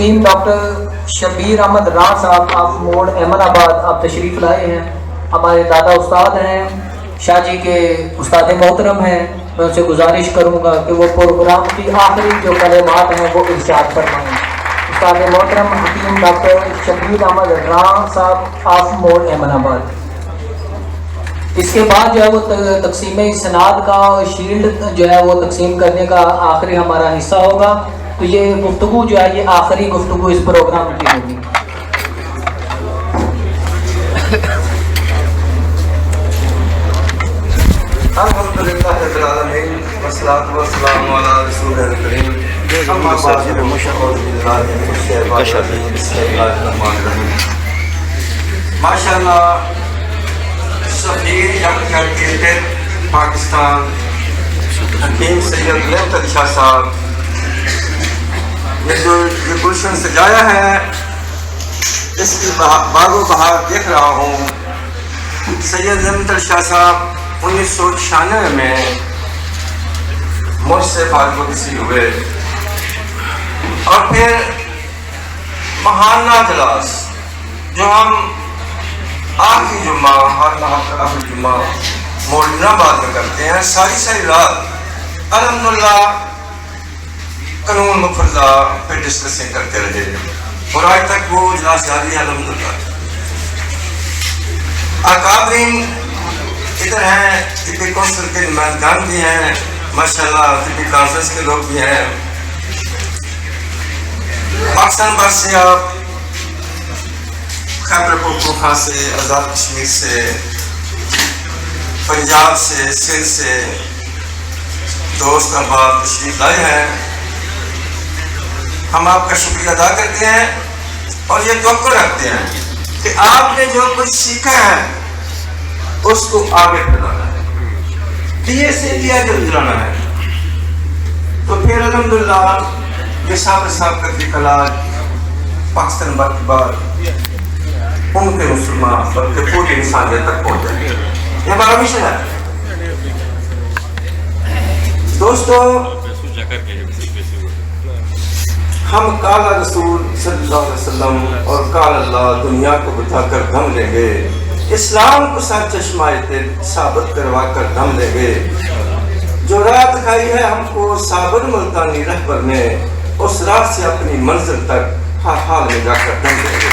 हकीम doctor Shabir Ahmad रान साहब आप मोड़ अहमदाबाद आप तशरीफ़ लाए हैं। हमारे दादा उस्ताद हैं, शाह जी के उस्ताद मोहतरम हैं। मैं उनसे गुजारिश करूँगा कि वो प्रोग्राम की आखिरी जो कलेमात हैं वो इरशाद फरमाएँ। उस्ताद मोहतरम हकीम डॉक्टर शबीर अहमद रान साहब आप मोड़ अहमदाबाद। इसके बाद जो है वो तकसीम सनाद का शील्ड जो है वो तकसीम करने का आखिरी हमारा हिस्सा होगा। तो ये गुफ्तगू जो है ये आखिरी गुफ्तगू इस प्रोग्राम की होगी। अल्हम्दुलिल्लाह रब्बिल आलमीन वस्सलातु वस्सलामु अला रसूलिल करीम अम्मा बाद अऊज़ु बिल्लाहि मिनश शैतानिर रजीम बिस्मिल्लाहिर रहमानिर रहीम। माशाअल्लाह सफीर जंग क्रिकेट पाकिस्तान हकीम सैयद नेमत शाह साहब ने जो ये गुलशन सजाया है इसकी बागो बहार देख रहा हूँ। सैयद नेमत शाह साहब 1996 में मुझसे फारगुदसी हुए और फिर महाना जलास जो हम आखिरी जुम्मा हर माह का आखिरी जुम्मा मोरनाबाद में करते हैं, सारी रात अल्हम्दुलिल्लाह कानून मुफर्जा पे डिस्कसिंग करते रहे और आज तक वो इजलास जारी है अल्हम्दुलिल्लाह। अकाबरीन इधर हैं, टिपी कौंसिल के नुमाइंदगान भी हैं माशाल्लाह, टिपी कॉन्फ्रेंस के लोग भी हैं। पाकिस्तान भर से आप खैबर पख्तूनख्वा से, आज़ाद कश्मीर से, पंजाब से, सिंध से दोस्त अहबाब तशरीफ लाए हैं। हम आपका शुक्रिया अदा करते हैं और ये तवक्को रखते हैं कि आपने जो कुछ सीखा है उसको आगे फैलाना है, दिए से दिया जलाना है। तो फिर अल्हम्दुलिल्लाह ये साहब का दिकलाज पाकिस्तान भर के बाद उनके मुसलमान बल्कि पूरी इंसानियत तक पहुंच जाए, ये हमारा मिशन है। दोस्तों हम काला रसूल सल्लल्लाहु अलैहि वसल्लम और काला अल्लाह दुनिया को बताकर दम लेंगे, इस्लाम को सर चश्माए साबित करवा कर दम लेंगे। जो राह दिखाई है हमको साबर मुल्तानी रहबर ने, उस राह से अपनी मंजिल तक हर हाल में जाकर दम लेंगे।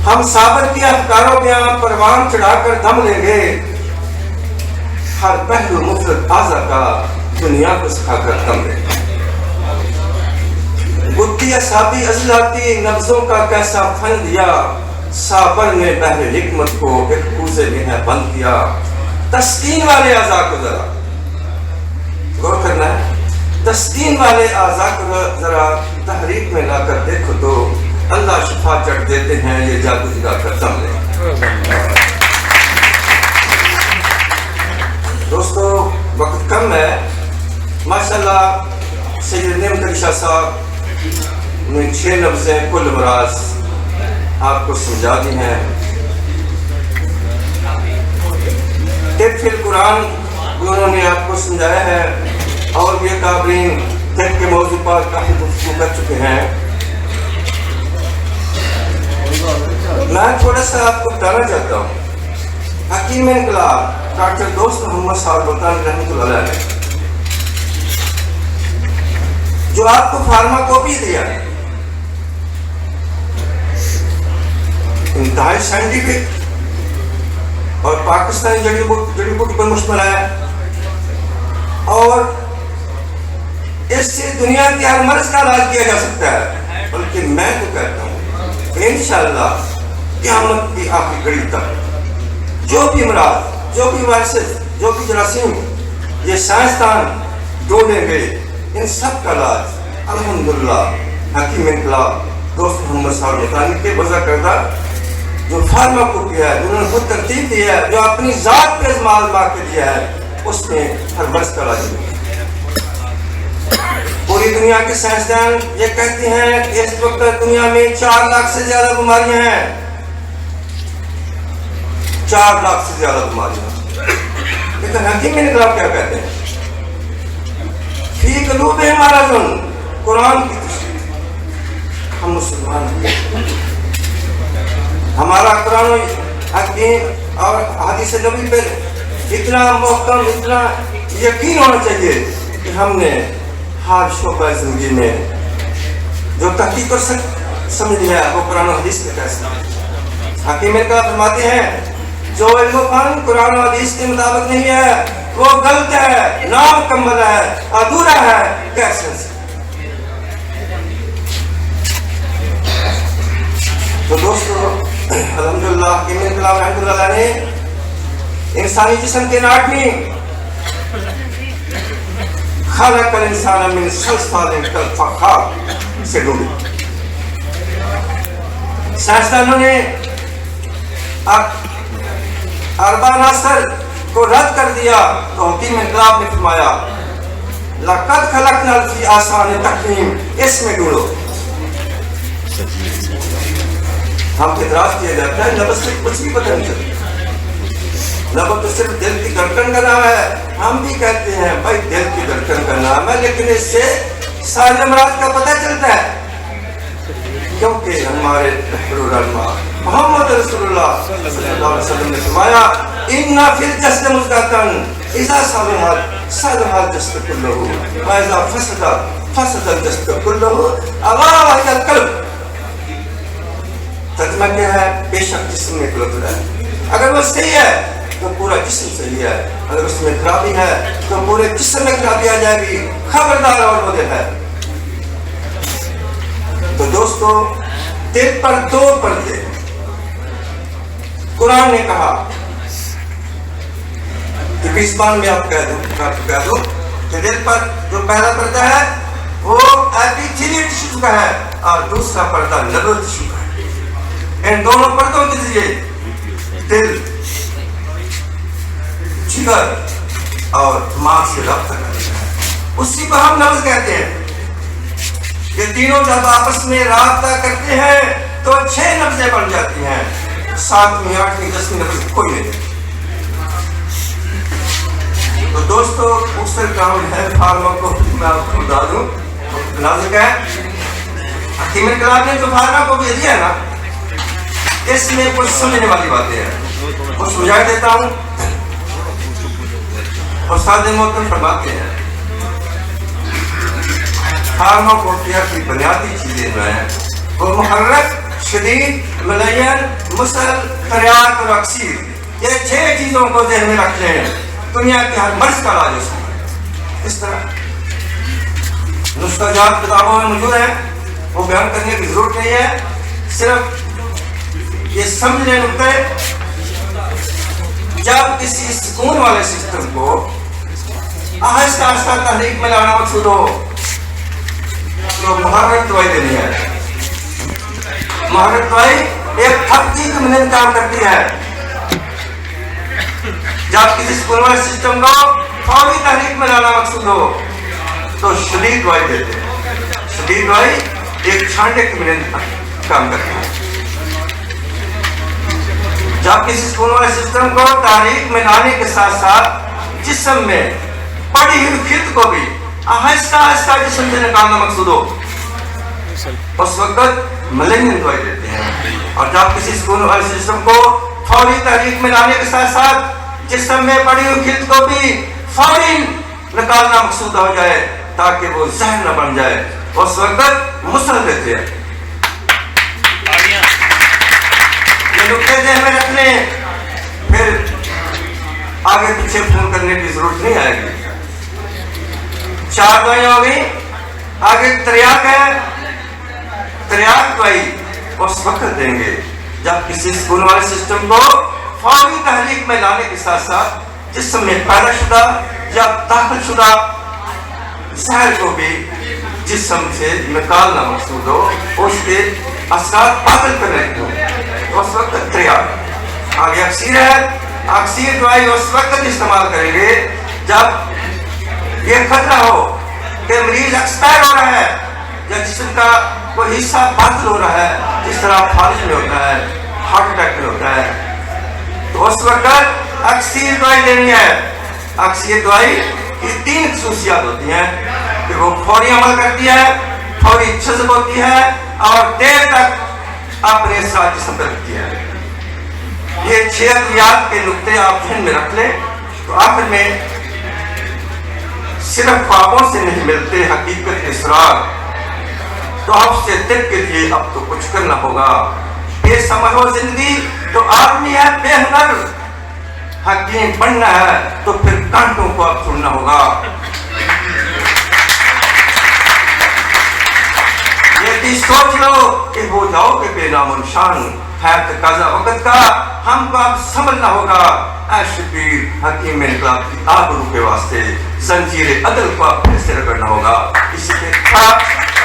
हम साबर के अफकारों में आप परवान चढ़ाकर दम लेंगे, हर पहलू मुफरत आजा का दुनिया को सिखाकर दम लेंगे। बुद्धि असाबी अजलाती नब्जों का कैसा फन दिया, साबर ने पहले हिकमत को एक कूजे में है बंद किया। तस्कीन वाले आजा को जरा गौर करना है, तस्कीन वाले आजा को जरा तहरीक में लाकर देखो तो अल्लाह शिफा चढ़ देते हैं, ये जादू दिखा कर दम लें। दोस्तों वक्त कम है, माशाल्लाह सैयद नेमत शाह साहब ने 6 लफ्ज़ें कुल मराज आपको समझा दी हैं। फिर कुरान उन्होंने आपको समझाया है और ये काबरीन तक के मौजू पर काफी गुफ्तगू कर चुके हैं। मैं थोड़ा सा आपको बताना चाहता हूँ। हकीम इनकलाब डॉक्टर दोस्त मोहम्मद साहब रहमतुल्लाह अलैह जो आपको फार्माकोपी दिया है, इंतहाई साइंटिफिक और पाकिस्तानी जड़ी बूटी पर मुश्तमिल है और इससे दुनिया के हर मर्ज का इलाज किया जा सकता है। बल्कि मैं तो कहता हूँ इंशाअल्लाह क़यामत की आखिरी घड़ी तक जो भी अमराज, जो भी वायरसेस, जो भी जरासीम ये साइंसदान ढूंढेंगे, इन सब का इलाज अल्हम्दुलिल्लाह हकीम इनकलाब दोस्त मोहम्मद साहब के वजह करदा जो फार्माकोपी है, जिन्होंने खुद तरतीब दी है, जो अपनी जात पे आजमा के दिया है, उसमें हर वर्ष का इलाज है। पूरी दुनिया के साइंसदान ये कहते हैं कि इस वक्त दुनिया में 4 लाख से ज्यादा बीमारियां हैं, 4 लाख से ज्यादा बीमारियां। लेकिन हकीम इनकलाब क्या कहते हैं? फी क़ुलूब मरज़ुन, कुरान की तशरीह। हम मुसलमान हैं, हमारा कुरान हकीम और हदीस नबी पे इतना मोहकम, इतना यकीन होना चाहिए कि हमने हर शोबा जिंदगी में जो तहकीक कर समझ लिया वो कुरान और हदीस के कैसे। हकीम का फरमाते हैं जो इल्म फन कुरान और हदीस के मुताबिक नहीं है वो गलत है, नामुकम्मल है, अधूरा है, कैसे। तो दोस्तों अल्हम्दुलिल्लाह इमाम कलाम रहमतुल्लाह ने इंसानी जिस्म के एनाटमी खलक़ल इंसान मिन सल्सालिन कल फख़्ख़ार से ढूंढी। साइंसदानों ने अरबा नासर को रद्द कर दिया तो हकीम इनकलाब ने फरमाया लक़द खलक़नाल फी आसान तक़वीम, इसमें ढूंढो। हम इतराज किया जाता है लफ्ज़ से कुछ भी पता नहीं चलता, लफ्ज़ तो सिर्फ दिल की धड़कन का नाम है। हम भी कहते हैं भाई दिल की धड़कन का नाम है, लेकिन इससे सारे अमराज का पता चलता है, क्योंकि हमारे मोहम्मद रसूलुल्लाह सल्लल्लाहु अलैहि वसल्लम ने फरमाया इन्ना फिल जस्द मुज़गतन इज़ा सलहत जस्द कुल्लुहु व इज़ा फसद जस्द कुल्लुहु अला वहिल क़ल्ब। तर्जुमा क्या है? बेशक जिस्म में कुव्वत है, अगर वो सही है तो पूरा जिस्म सही है, अगर उसमें खराबी है तो पूरे जिस्म में खराबी आ जाएगी। खबरदार और वो है। तो दोस्तों दिल पर दो पर्दे, कुरान ने कहा कि बीसबान में आप कह दो कि दिल पर जो पहला पर्दा है वो एपिथेलियल टिश्यू का है और दूसरा पर्दा नर्वस टिश्यू का है। इन दोनों पर्दों के जरिए दिल, जिगर और दिमाग से रब्ता करता है, उसी को हम नब्ज़ कहते हैं। ये तीनों जब आपस में राब्ता करते हैं तो 6 नब्ज़ें बन जाती हैं, 7वीं 8वीं 10वीं नब्ज़ कोई नहीं। तो दोस्तों अक्सर काम है फार्मा को मैं आपको बता दूं, नाज़िक है हकीम कलाम ने जो फार्मा को भी दिया ना, इसमें कुछ समझने वाली बातें हैं, कुछ समझा देता हूँ। और सादे मोहतरम फरमाते हैं फार्माकोपिया की बुनियादी चीजें जो हैं वो मुहर्रक, शदीद, मुलय्यन, मुसल, तरियात और अक्सीर, ये 6 चीजों को ज़हन में रखते हैं। दुनिया के हर मर्ज का इलाज उसमें इस तरह नुस्खा जात किताबों में मौजूद है, वो बयान करने की जरूरत नहीं है। सिर्फ ये समझने नुक्ते, जब किसी सुकून वाले सिस्टम को आहिस्ता आहिस्ता तहरीक में लाना मकसूद हो तो मुहर्रक दवाई देनी है। मुहर्रक दवाई एक हफ्ते की मिनट काम करती है। जब किसी सुकून वाले सिस्टम को फौरी तहरीक में लाना मकसूद हो तो शदीद दवाई देते हैं। शदीद दवाई एक छांटे की मिनट काम करती है। जब किसी सुकून वाले सिस्टम को तारीख में लाने के साथ साथ जिस्म में पड़ी हुई खिल्त को भी आहिस्ता आहिस्ता जिस्म से निकालना मकसूद हो, उस वक्त मलिंग दवाई देते हैं। और जब किसी सुकून वाले सिस्टम को फौरी तारीख में लाने के साथ साथ जिस्म में पड़ी हुई खिल्त को भी फौरी निकालना मकसूद हो जाए ताकि वो जहर न बन जाए, उस वक्त मुसल देते हैं। में रखने, फिर आगे पीछे फोन करने की जरूरत नहीं आएगी। 4 दवाइयां हो गई, आगे त्रियाक है। त्रियाक दवाई उस वक्त देंगे जब किसी सुकून वाले सिस्टम को फौरी तहरीक में लाने के साथ साथ जिस्म में पैदा शुदा या दाखिल शुदा जहर को भी जिस्म से निकालना मकसूद हो, उसके असर बादल करने को, उस वक्त त्रियाक। आगे अक्सीर है। अक्सीर दवाई उस वक्त इस्तेमाल करेंगे जब ये खतरा हो कि मरीज एक्सपायर हो रहा है या जिस्म का कोई हिस्सा बादल हो रहा है, जिस तरह फालिज में होता है, हार्ट अटैक में होता है, तो उस वक्त अक्सीर दवाई लेनी है। अक्सीर दवाई की 3 खसूसियात होती हैं। कि वो फौरी अमल करती है, फौरी जज्ब होती है और देर तक अपने साथ जिस्म रखती है। ये 6 अद्वियात के नुक्ते आप ध्यान में रख लें तो आखिर में सिर्फ ख्वाबों से नहीं मिलते हकीकत के सुराग, तो आपसे दिल के लिए अब तो कुछ करना होगा। ये समझो जिंदगी तो आदमी है बेहुनर, हकीम बनना है तो फिर कांटों को अब चुनना होगा। यदि सोच लो कि हो जाओगे बेनामो निशान, है तकाजा वक्त का, हमको अब समझना होगा। ऐ शबीर हकीम इनकलाब की आबरू के वास्ते जंजीर अदल को अपने से रगड़ना होगा। इसी के साथ